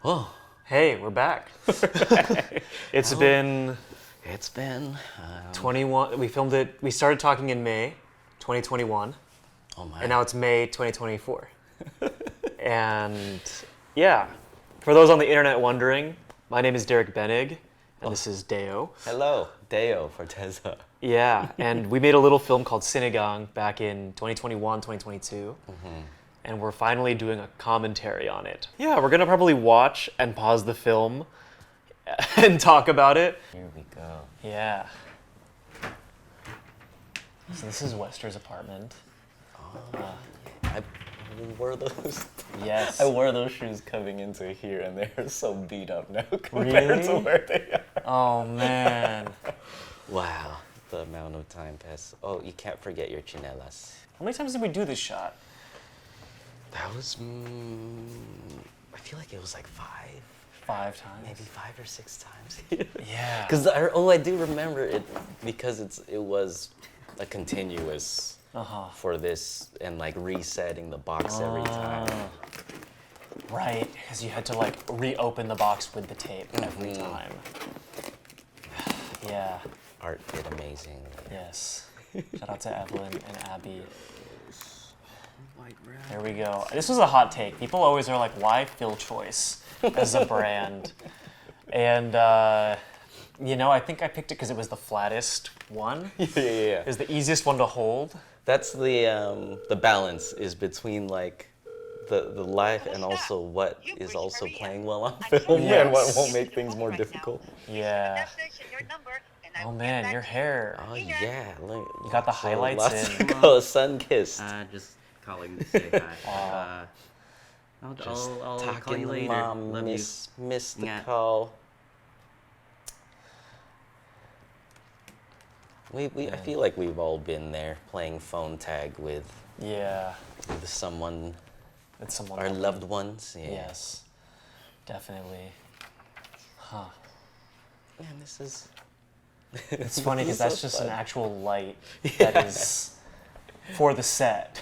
Oh, Hey, we're back. It's been it's been 21. We filmed it. We started talking in May 2021, oh my. and now it's May 2024. And yeah, for those on the internet wondering, my name is Derek Benig, and this is Deyo. Hello, Deyo, Forteza. Yeah, and we made a little film called Sinigang back in 2021, 2022. And we're finally doing a commentary on it. Yeah, we're gonna probably watch and pause the film and talk about it. Here we go. Yeah. So this is Wester's apartment. I wore those. Yes. I wore those shoes coming into here, and they're so beat up now compared Really? to where they are. Oh man. Wow, the amount of time passed. Oh, you can't forget your chinelas. How many times did we do this shot? That was. I feel like it was like 5 times. maybe 5 or 6 times. Yeah. Because I do remember it because it was a continuous for this and like resetting the box every time. Right, because you had to like reopen the box with the tape every time. Yeah. Art did amazing. Yes. Shout out to Evelyn and Abby. There we go. This was a hot take. People always are like, why Phil Choice as a brand? And, you know, I think I picked it because it was the flattest one. Yeah. It was the easiest one to hold. That's the balance is between like the life and also what is also playing well on film and what won't make things more difficult. Yeah. Oh man, your hair. Oh yeah, look. You got the highlights in. Go sun kissed. Just calling to say hi. I'll call you Talking later. mom, Love miss the Yeah. call. I feel like we've all been there playing phone tag with Yeah. someone, It's someone. our that we- loved ones. Yeah. Yes. Definitely. Huh. Man, this is. It's funny because This is that's so just fun. an actual light that is for the set.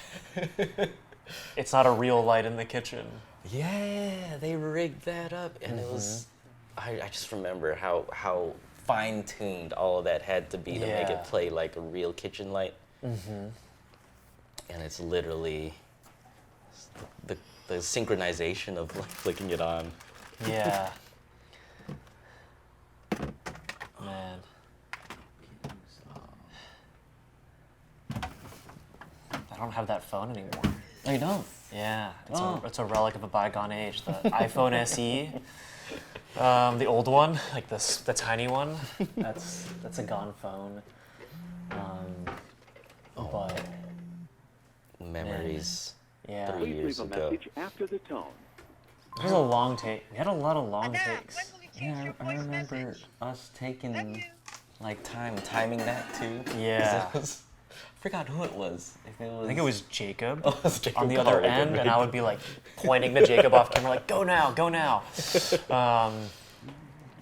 It's not a real light in the kitchen. Yeah, they rigged that up, and it was. I just remember how fine-tuned all of that had to be to make Yeah. it play like a real kitchen light. And it's literally the synchronization of like flicking it on. Yeah. Man. I don't have that phone anymore. I know. Yeah, Oh. it's a relic of a bygone age. The iPhone SE, the old one, like the tiny one. That's a gone phone. But Memories yeah, 3 years Leave a ago. message after the tone. it was a long take. We had a lot of long takes. Yeah, I remember us taking like timing that too. 'Cause Yeah. it was- I forgot who it was. If it was. I think it was Jacob Oh, it was Jacob on the other Collier, end, and maybe. I would be like pointing to Jacob off camera, like, go now, go now.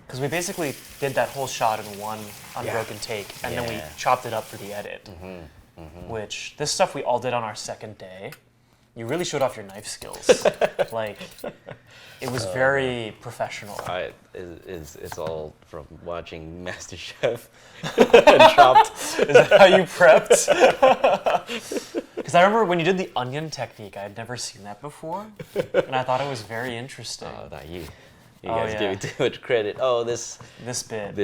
Because we basically did that whole shot in one unbroken take, and then we Yeah. chopped it up for the edit. Which, this stuff we all did on our second day. You really showed off your knife skills. Like, it was very professional. It's all from watching MasterChef and Chopped. Is that how you prepped? Because I remember when you did the onion technique, I had never seen that before, and I thought it was very interesting. Oh, not you. You Oh, guys yeah. give me too much credit. Oh, this This bit.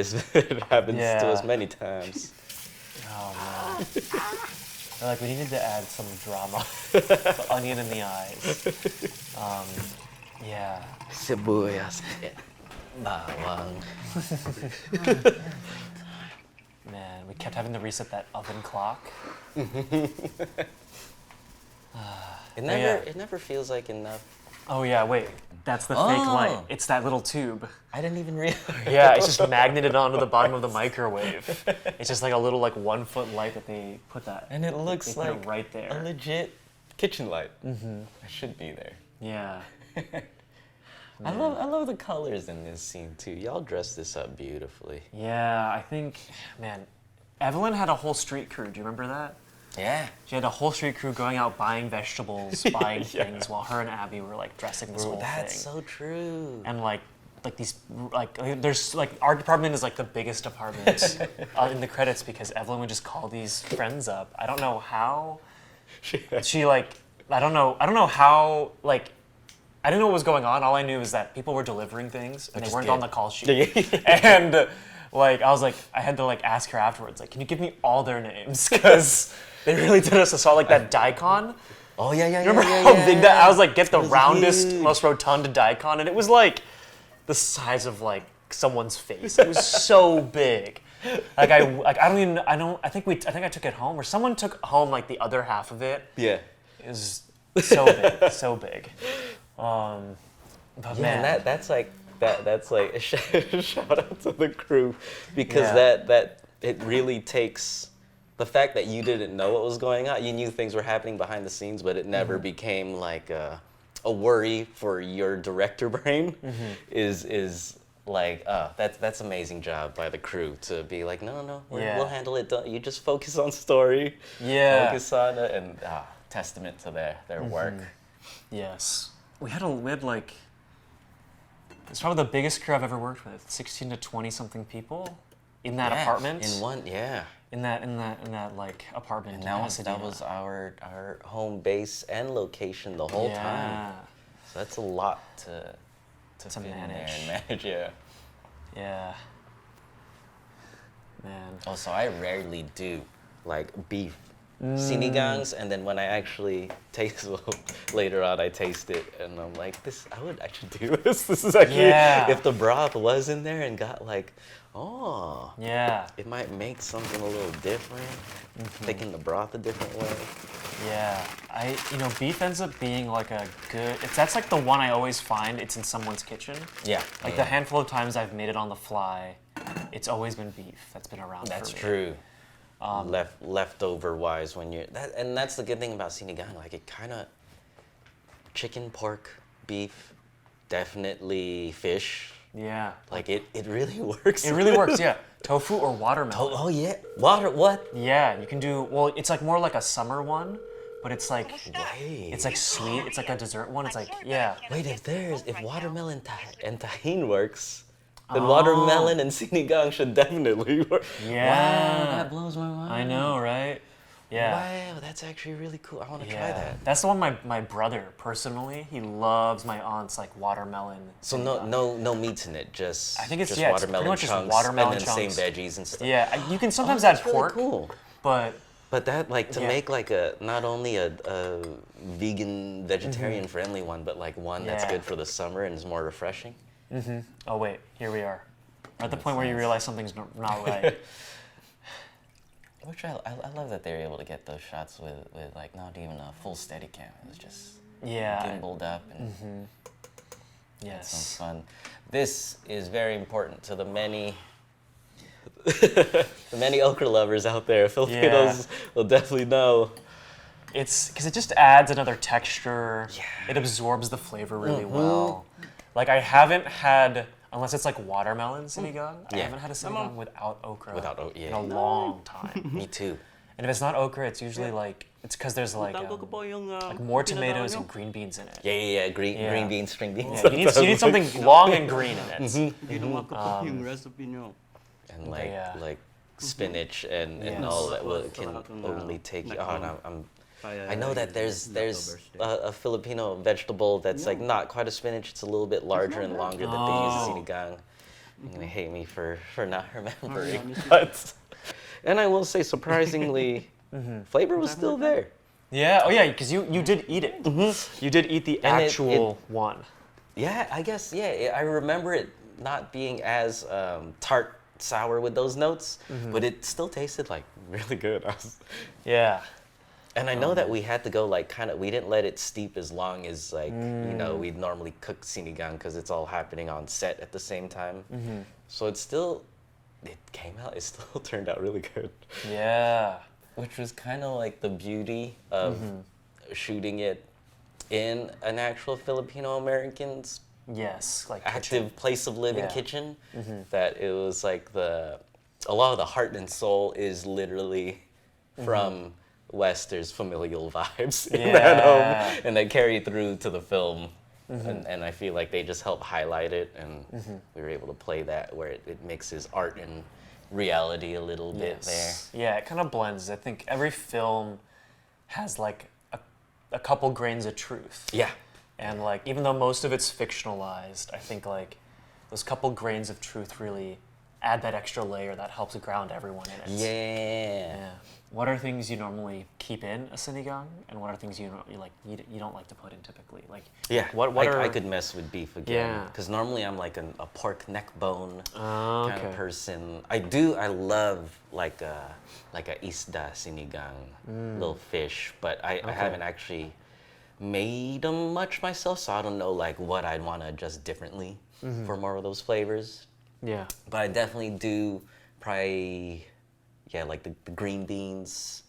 happens to Yeah. us many times. Oh man. They're like, we needed to add some drama. The onion in the eyes. Yeah. Sibuyas. Bawang. Man, we kept having to reset that oven clock. It never feels like enough. Oh yeah, wait. That's the fake light. It's that little tube. I didn't even realize. Yeah, it's just magneted onto the bottom of the microwave. It's just like a little 1 foot light that they put that. And it looks They put it like right there. a legit kitchen light. I should be there. Yeah. I love the colors in this scene too. Y'all dressed this up beautifully. Yeah, I think, man, Evelyn had a whole street crew. Do you remember that? Yeah. She had a whole street crew going out buying vegetables, buying things, while her and Abby were like dressing this whole That's thing. so true. And like these there's like our department is like the biggest department in the credits because Evelyn would just call these friends up. I don't know how she like I don't know how like I didn't know what was going on. All I knew is that people were delivering things and they weren't on the call sheet. And like I was like I had to like ask her afterwards like can you give me all their names because they really did us. I saw like that daikon. Oh yeah. Remember how big that? I was like, get the roundest, most rotund daikon, and it was like the size of like someone's face. It was so big. Like I think I took it home, or someone took home like the other half of it. Yeah. It was so big, so big. But Yeah, man, and that's like a shout out to the crew because Yeah. that it really takes the fact that you didn't know what was going on. You knew things were happening behind the scenes, but it never became like a worry for your director brain. Is like that's amazing job by the crew to be like no we'll handle it. You just focus on story. Yeah. Focus on it and testament to their work. yes, we had like it's probably the biggest crew I've ever worked with. 16 to 20 something people in that apartment. In one, yeah. In that like apartment. And in that was our home base and location the whole time. So that's a lot to fit in there and manage. Yeah. Yeah. Man. Also, I rarely do like beef sinigangs, and then when I actually taste later on, I taste it, and I'm like, I would actually do this. This is actually if the broth was in there and got like, Yeah. it might make something a little different. Thicken the broth a different way. Yeah. Beef ends up being like that's like the one I always find it's in someone's kitchen. Yeah. Like the handful of times I've made it on the fly, it's always been beef that's been around That's for me. true. Leftover wise, when and that's the good thing about sinigang. Like it kind of chicken, pork, beef, definitely fish. Yeah. Like it really works. It really works, yeah. Tofu or watermelon. Oh yeah, what? Yeah, you can do, well, it's like more like a summer one, but it's like, Wait. it's like sweet, it's like a dessert one, it's like, yeah. Wait, if watermelon and tahine works, then watermelon and sinigang should definitely work. Yeah. Wow, that blows my mind. I know, right? Yeah. Wow, that's actually really cool. I want to try that. That's the one my brother, personally, he loves my aunt's like watermelon. So no meats in it, just I think it's just pretty watermelon much just chunks watermelon and then chunks. same veggies and stuff. Yeah, you can sometimes That's add really pork, cool. but But that like to Yeah. make like not only a vegan vegetarian friendly one, but like one that's Yeah. good for the summer and is more refreshing. oh wait, here we are. We're at the point where you realize something's not right. Which I love that they're able to get those shots with like not even a full steady cam. It was just Yeah. gimbaled up and Yes. some fun. This is very important to the many okra lovers out there. Filipinos will definitely know. It's because it just adds another texture. Yeah. It absorbs the flavor really well. Like I haven't had, unless it's like watermelon sinigang, I haven't had a sinigang without okra in a long time. Me too. And if it's not okra, it's usually like, it's because there's like more tomatoes and green beans in it. Yeah. Green beans, string beans. Yeah, you need something long and green in it. Yung recipe nyo. And like spinach and all that can only take you. I know that there's a Filipino vegetable that's like not quite a spinach. It's a little bit larger and longer that they use in sinigang. You're gonna hate me for not remembering, but and I will say surprisingly, flavor was still there. Yeah. Oh yeah, because you did eat it. You did eat the And actual one. Yeah, I guess I remember it not being as tart, sour with those notes, but it still tasted like really good. Yeah. And I know that we had to go like we didn't let it steep as long as like, we'd normally cook sinigang because it's all happening on set at the same time. So it still turned out really good. Yeah. Which was kind of like the beauty of shooting it in an actual Filipino American's Yes, like active kitchen. place of living Yeah. kitchen. That it was like a lot of the heart and soul is literally from West, there's familial vibes in Yeah. that home, and they carry through to the film. And I feel like they just help highlight it, and we were able to play that where it mixes art and reality a little bit there. Yeah, it kind of blends. I think every film has like a couple grains of truth. Yeah. And like, even though most of it's fictionalized, I think like those couple grains of truth really add that extra layer that helps ground everyone in it. Yeah. What are things you normally keep in a sinigang, and what are things you don't like to put in typically? Like, Yeah, what are I could mess with beef again. Yeah. Because normally I'm like a pork neck bone Oh, kind of okay. person. I love like a isda sinigang, little fish, but I haven't actually made them much myself, so I don't know like what I'd want to adjust differently for more of those flavors. Yeah. But I definitely do probably, like the green beans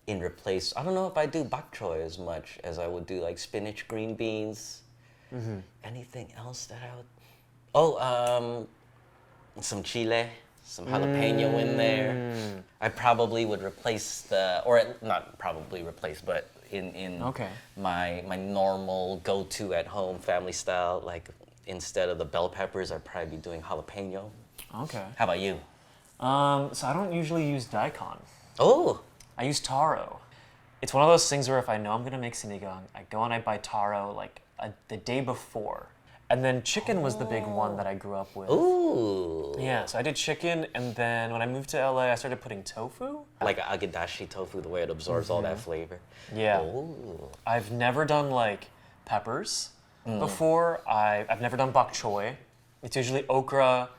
in replace. I don't know if I do bok choy as much as I would do like spinach, green beans. Anything else that I would? Oh, some chile, some jalapeno in there. I probably would replace not probably replace, but in Okay. my normal go-to at home family style, like instead of the bell peppers, I'd probably be doing jalapeno. Okay. How about you? So I don't usually use daikon. Oh, I use taro. It's one of those things where if I know I'm gonna make sinigang, I go and I buy taro like the day before. And then chicken was the big one that I grew up with. ooh. Yeah, so I did chicken, and then when I moved to LA, I started putting tofu. Like agedashi tofu, the way it absorbs all that flavor. Yeah. Ooh. I've never done like peppers before. I've never done bok choy. It's usually okra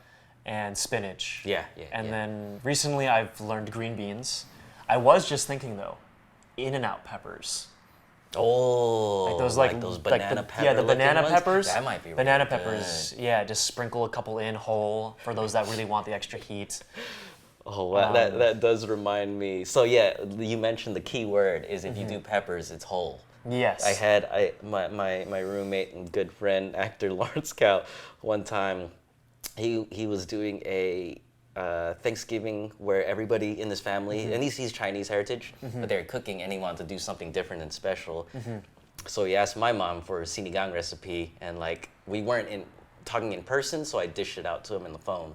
and spinach. Yeah. And then recently I've learned green beans. I was just thinking though, In-N-Out peppers. Oh, Like those those banana peppers. Yeah, the banana peppers. That might be banana really peppers. Yeah, just sprinkle a couple in whole for those that really want the extra heat. Oh, wow, that does remind me. So yeah, you mentioned the key word is if you do peppers, it's whole. Yes. My roommate and good friend, actor Lawrence Cow, one time, he was doing a Thanksgiving where everybody in his family, and he's Chinese heritage, but they're cooking and he wanted to do something different and special. So he asked my mom for a sinigang recipe, and like we weren't talking in person, so I dished it out to him in the phone.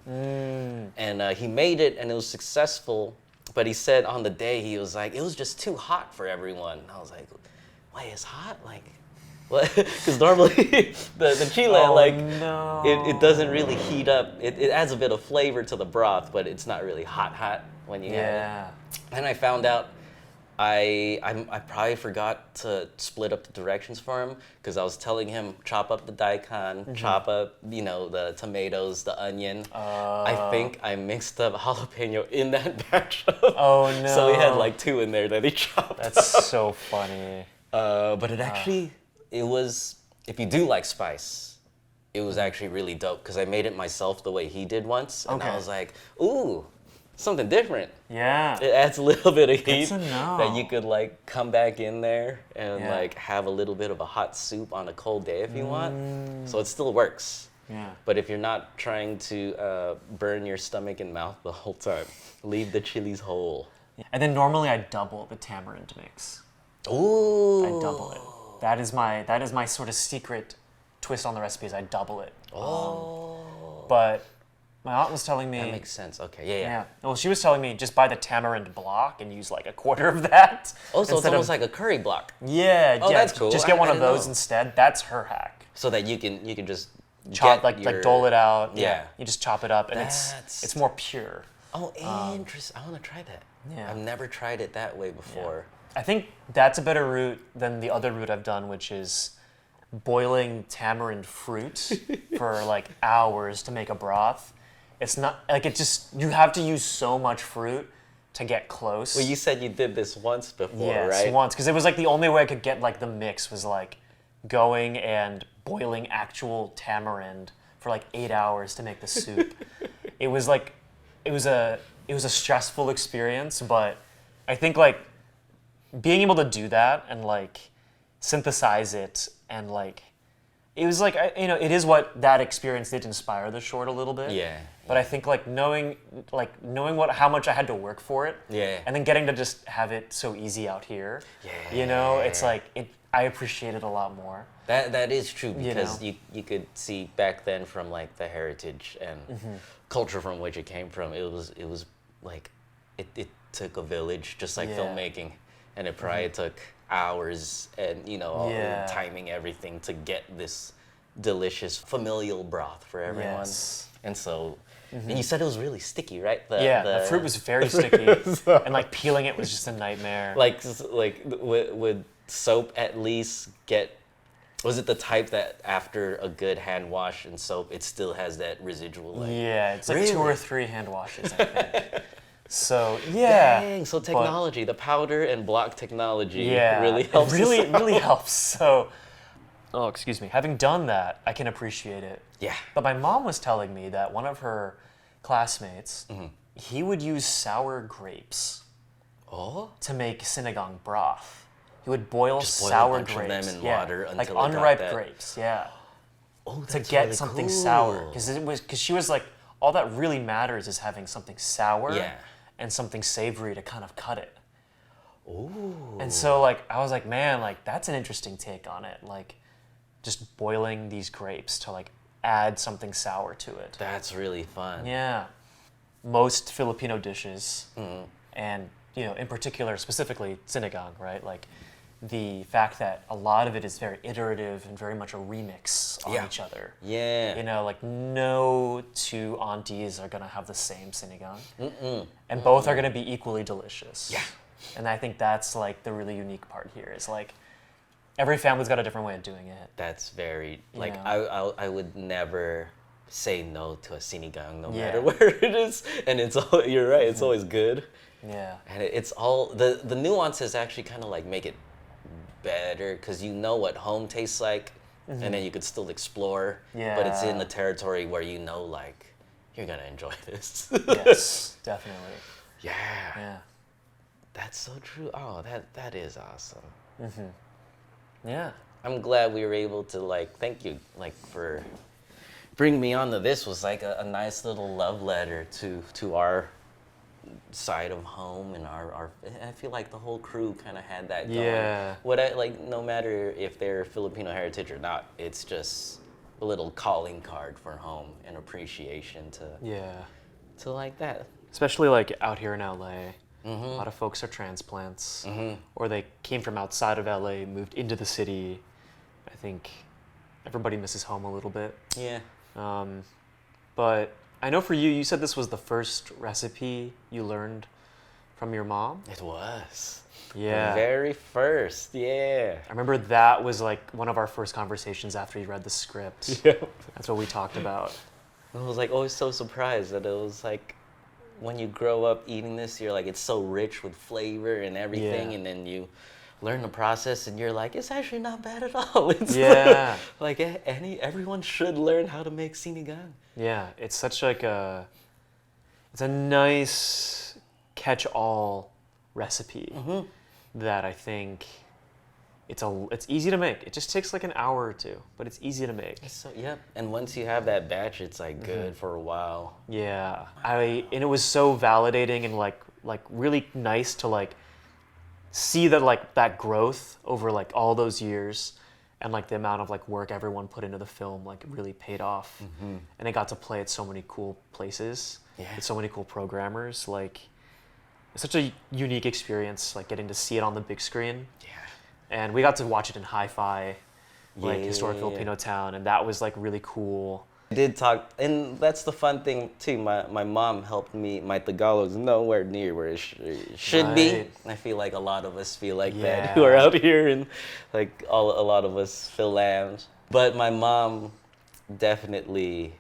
And he made it, and it was successful. But he said on the day, he was like, it was just too hot for everyone. And I was like, wait, it's hot? Like, what? Because normally the chile, it doesn't really heat up. It adds a bit of flavor to the broth, but it's not really hot when you have it. And I found out I probably forgot to split up the directions for him, because I was telling him chop up the daikon, chop up the tomatoes, the onion. I think I mixed up jalapeno in that batch. Oh no. So he had like 2 in there that he chopped. That's so funny. But it actually, it was, if you do like spice, it was actually really dope, because I made it myself the way he did once, and I was like, ooh, something different. Yeah. It adds a little bit of heat to know. that you could like come back in there and like have a little bit of a hot soup on a cold day if you want. So it still works. Yeah. But if you're not trying to burn your stomach and mouth the whole time, leave the chilies whole. And then normally I double the tamarind mix. Ooh. I double it. That is my sort of secret twist on the recipe, is I double it. But my aunt was telling me. That makes sense. Okay, yeah. Well, she was telling me just buy the tamarind block and use like a quarter of that. Oh, so it's almost like a curry block. Yeah. Oh, that's cool. Just get one I of those didn't know. instead. That's her hack. So that you can just Chop get like dole it out. Yeah. You just chop it up, and That's- it's more pure. Oh, interesting. I want to try that. Yeah. I've never tried it that way before. I think that's a better route than the other route I've done, which is boiling tamarind fruit for like hours to make a broth. It's not like you have to use so much fruit to get close. Well, you said you did this once before, Yes, right? once, because it was like the only way I could get like the mix was like going and boiling actual tamarind for like 8 hours to make the soup. It was a stressful experience, but I think like being able to do that and like synthesize it and like it was like, it is what that experience did inspire the short a little bit. Yeah. But I think knowing how much I had to work for it. Yeah. And then getting to just have it so easy out here. Yeah. It's like I appreciate it a lot more. That is true, because you could see back then from like the heritage and culture from which it came from. It was like it took a village, just like filmmaking, and it probably took hours and timing everything to get this delicious familial broth for everyone. Yes. And so, and you said it was really sticky, right? The fruit was very sticky, and like peeling it was just a nightmare. Like would soap at least get? Was it the type that after a good hand wash and soap, it still has that residual? Like, it's like 2 or 3 hand washes, I think. So Dang, so technology, the powder and block technology really helps. It really helps. So, excuse me. Having done that, I can appreciate it. Yeah. But my mom was telling me that one of her classmates, he would use sour grapes to make sinigang broth. He would boil sour grapes. Of them in water until like it got unripe that. grapes, Oh, to that's get really something cool. sour. Because she was like, all that really matters is having something sour and something savory to kind of cut it. Ooh. And so like I was like, man, like that's an interesting take on it. Like just boiling these grapes to like add something sour to it. That's really fun. Yeah. Most Filipino dishes, and in particular, specifically sinigang, right? Like the fact that a lot of it is very iterative and very much a remix on each other. Yeah. Like no 2 aunties are gonna have the same sinigang, and both are gonna be equally delicious. Yeah. And I think that's like the really unique part here. Is like every family's got a different way of doing it. That's very know? I would never say no to a sinigang, no matter where it is. And you're right. It's always good. Yeah. And it's all the nuances actually kind of like make it better, because you know what home tastes like, and then you could still explore. But it's in the territory where like you're gonna enjoy this. Yes, definitely. Yeah. That's so true. Oh, that is awesome. Yeah. I'm glad we were able to thank you for bringing me on to this. Was like a nice little love letter to our side of home and our I feel like the whole crew kind of had that going. Yeah. No matter if they're Filipino heritage or not, it's just a little calling card for home and appreciation to like that. Especially like out here in LA. A lot of folks are transplants, or they came from outside of LA, moved into the city. I think everybody misses home a little bit. Yeah. But I know for you, you said this was the first recipe you learned from your mom? It was. Yeah. The very first, yeah. I remember that was like one of our first conversations after you read the script. Yeah. That's what we talked about. I was like always so surprised that it was like, when you grow up eating this, you're like, it's so rich with flavor and everything, and then you learn the process and you're like, it's actually not bad at all. It's like everyone should learn how to make sinigang. Yeah, it's such like it's a nice catch-all recipe that I think it's easy to make. It just takes like an hour or 2, but it's easy to make. So and once you have that batch, it's like good for a while. Yeah, and it was so validating and like really nice to like see that growth over like all those years, and like the amount of like work everyone put into the film like really paid off, and I got to play at so many cool places with so many cool programmers. Like it's such a unique experience, like getting to see it on the big screen. And we got to watch it in hi-fi, like historic Filipino town, and that was like really cool. I did talk, and that's the fun thing too. My mom helped me. My Tagalog's nowhere near where it should be. I feel like a lot of us feel like that who are out here, and like a lot of us feel lambs. But my mom definitely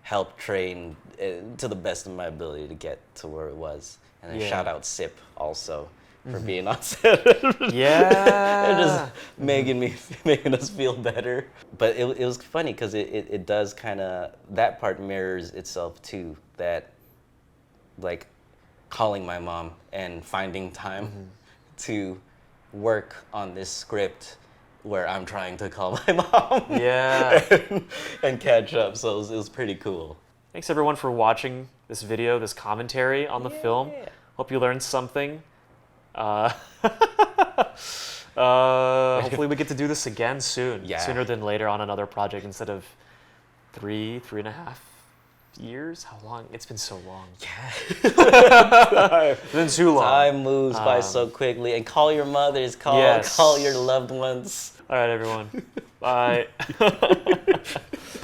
helped train to the best of my ability to get to where it was. And then shout out Sip also for being on set. And just making us feel better. But it was funny because it does kind of, that part mirrors itself too, that like calling my mom and finding time to work on this script where I'm trying to call my mom. Yeah. and catch up. So it was pretty cool. Thanks everyone for watching this video, this commentary on the film. Hope you learned something. Hopefully we get to do this again soon. Yeah. Sooner than later on another project instead of 3.5 years. How long? It's been so long. Yeah. It's been too long. Time moves by so quickly. And call your mothers. Call your loved ones. All right, everyone. Bye.